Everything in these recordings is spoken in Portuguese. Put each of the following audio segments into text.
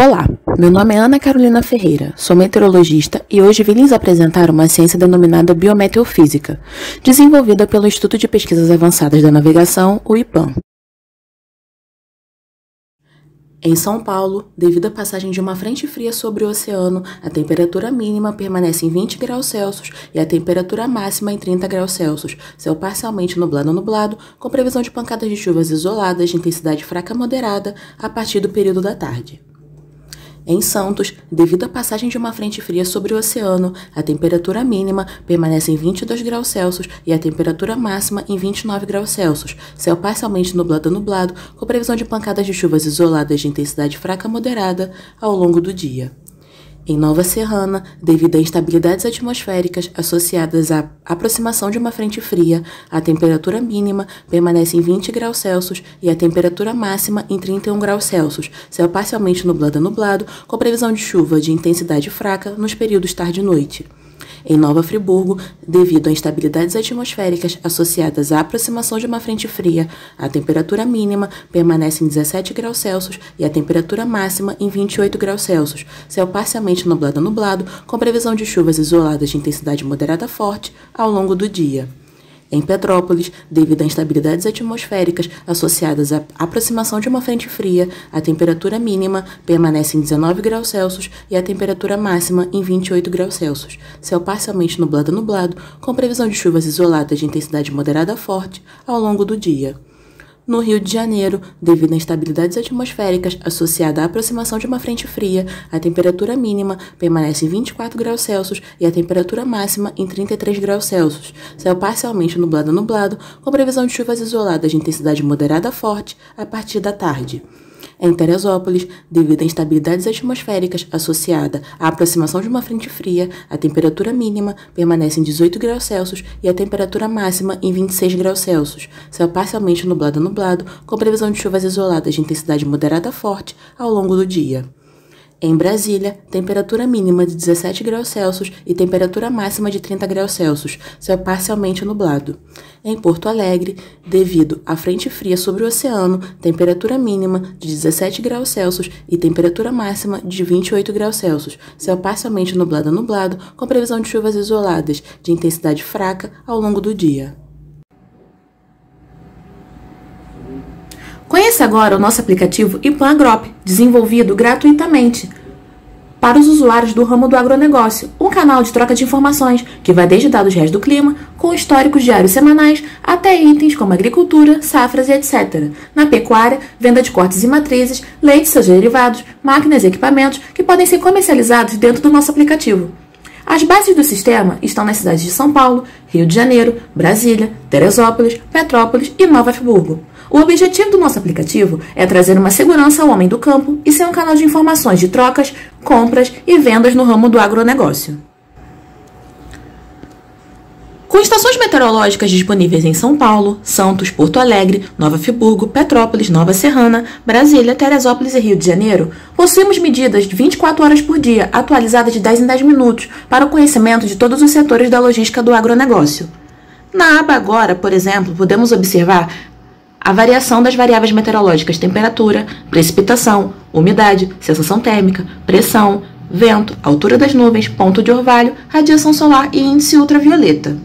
Olá, meu nome é Ana Carolina Ferreira, sou meteorologista e hoje vim lhes apresentar uma ciência denominada biometeofísica, desenvolvida pelo Instituto de Pesquisas Avançadas da Navegação, o IPAM. Em São Paulo, devido à passagem de uma frente fria sobre o oceano, a temperatura mínima permanece em 20 graus Celsius e a temperatura máxima em 30 graus Celsius, céu parcialmente nublado ou nublado, com previsão de pancadas de chuvas isoladas de intensidade fraca a moderada a partir do período da tarde. Em Santos, devido à passagem de uma frente fria sobre o oceano, a temperatura mínima permanece em 22 graus Celsius e a temperatura máxima em 29 graus Celsius, céu parcialmente nublado ou nublado, com previsão de pancadas de chuvas isoladas de intensidade fraca a moderada ao longo do dia. Em Nova Serrana, devido a instabilidades atmosféricas associadas à aproximação de uma frente fria, a temperatura mínima permanece em 20 graus Celsius e a temperatura máxima em 31 graus Celsius, céu parcialmente nublado a nublado, com previsão de chuva de intensidade fraca nos períodos tarde e noite. Em Nova Friburgo, devido a instabilidades atmosféricas associadas à aproximação de uma frente fria, a temperatura mínima permanece em 17 graus Celsius e a temperatura máxima em 28 graus Celsius, céu parcialmente nublado a nublado, com previsão de chuvas isoladas de intensidade moderada a forte ao longo do dia. Em Petrópolis, devido a instabilidades atmosféricas associadas à aproximação de uma frente fria, a temperatura mínima permanece em 19 graus Celsius e a temperatura máxima em 28 graus Celsius, céu parcialmente nublado a nublado, com previsão de chuvas isoladas de intensidade moderada a forte ao longo do dia. No Rio de Janeiro, devido a instabilidades atmosféricas associadas à aproximação de uma frente fria, a temperatura mínima permanece em 24 graus Celsius e a temperatura máxima em 33 graus Celsius, céu parcialmente nublado a nublado, com previsão de chuvas isoladas de intensidade moderada a forte a partir da tarde. Em Teresópolis, devido a instabilidades atmosféricas associadas à aproximação de uma frente fria, a temperatura mínima permanece em 18 graus Celsius e a temperatura máxima em 26 graus Celsius, céu parcialmente nublado a nublado, com previsão de chuvas isoladas de intensidade moderada a forte ao longo do dia. Em Brasília, temperatura mínima de 17 graus Celsius e temperatura máxima de 30 graus Celsius, céu parcialmente nublado. Em Porto Alegre, devido à frente fria sobre o oceano, temperatura mínima de 17 graus Celsius e temperatura máxima de 28 graus Celsius, céu parcialmente nublado a nublado, com previsão de chuvas isoladas de intensidade fraca ao longo do dia. Conheça agora o nosso aplicativo IPAM Agrop, desenvolvido gratuitamente para os usuários do ramo do agronegócio, um canal de troca de informações que vai desde dados reais do clima, com históricos diários semanais, até itens como agricultura, safras e etc. Na pecuária, venda de cortes e matrizes, leite e seus derivados, máquinas e equipamentos que podem ser comercializados dentro do nosso aplicativo. As bases do sistema estão nas cidades de São Paulo, Rio de Janeiro, Brasília, Teresópolis, Petrópolis e Nova Friburgo. O objetivo do nosso aplicativo é trazer uma segurança ao homem do campo e ser um canal de informações de trocas, compras e vendas no ramo do agronegócio. Com estações meteorológicas disponíveis em São Paulo, Santos, Porto Alegre, Nova Friburgo, Petrópolis, Nova Serrana, Brasília, Teresópolis e Rio de Janeiro, possuímos medidas de 24 horas por dia, atualizadas de 10 em 10 minutos, para o conhecimento de todos os setores da logística do agronegócio. Na aba Agora, por exemplo, podemos observar a variação das variáveis meteorológicas temperatura, precipitação, umidade, sensação térmica, pressão, vento, altura das nuvens, ponto de orvalho, radiação solar e índice ultravioleta.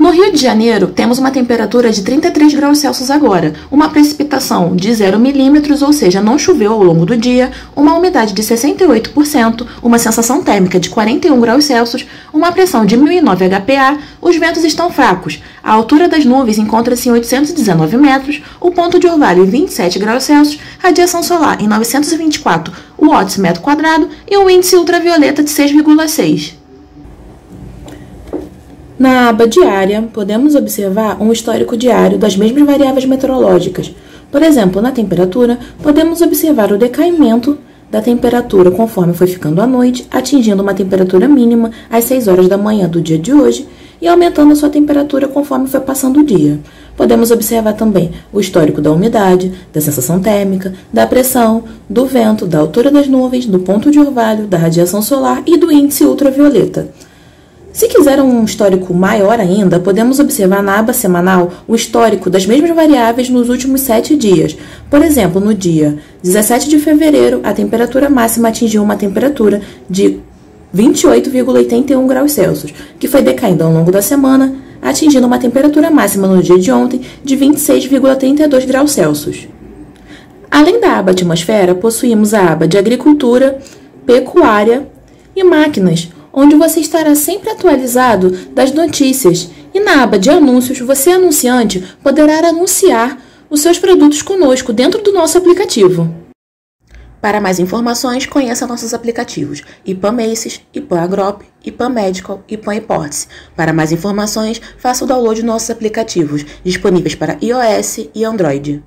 No Rio de Janeiro, temos uma temperatura de 33 graus Celsius agora, uma precipitação de 0 milímetros, ou seja, não choveu ao longo do dia, uma umidade de 68%, uma sensação térmica de 41 graus Celsius, uma pressão de 1009 HPA, os ventos estão fracos, a altura das nuvens encontra-se em 819 metros, o ponto de orvalho em 27 graus Celsius, radiação solar em 924 watts metro quadrado e um índice ultravioleta de 6,6. Na aba Diária, podemos observar um histórico diário das mesmas variáveis meteorológicas. Por exemplo, na temperatura, podemos observar o decaimento da temperatura conforme foi ficando a noite, atingindo uma temperatura mínima às 6 horas da manhã do dia de hoje e aumentando a sua temperatura conforme foi passando o dia. Podemos observar também o histórico da umidade, da sensação térmica, da pressão, do vento, da altura das nuvens, do ponto de orvalho, da radiação solar e do índice ultravioleta. Se quiser um histórico maior ainda, podemos observar na aba semanal o histórico das mesmas variáveis nos últimos 7 dias. Por exemplo, no dia 17 de fevereiro, a temperatura máxima atingiu uma temperatura de 28,81 graus Celsius, que foi decaindo ao longo da semana, atingindo uma temperatura máxima no dia de ontem de 26,32 graus Celsius. Além da aba atmosfera, possuímos a aba de agricultura, pecuária e máquinas, onde você estará sempre atualizado das notícias. E na aba de anúncios, você, anunciante, poderá anunciar os seus produtos conosco dentro do nosso aplicativo. Para mais informações, conheça nossos aplicativos IPAM Aces, IPAM Agrop, IPAM Medical e IPAM Imports. Para mais informações, faça o download de nossos aplicativos, disponíveis para iOS e Android.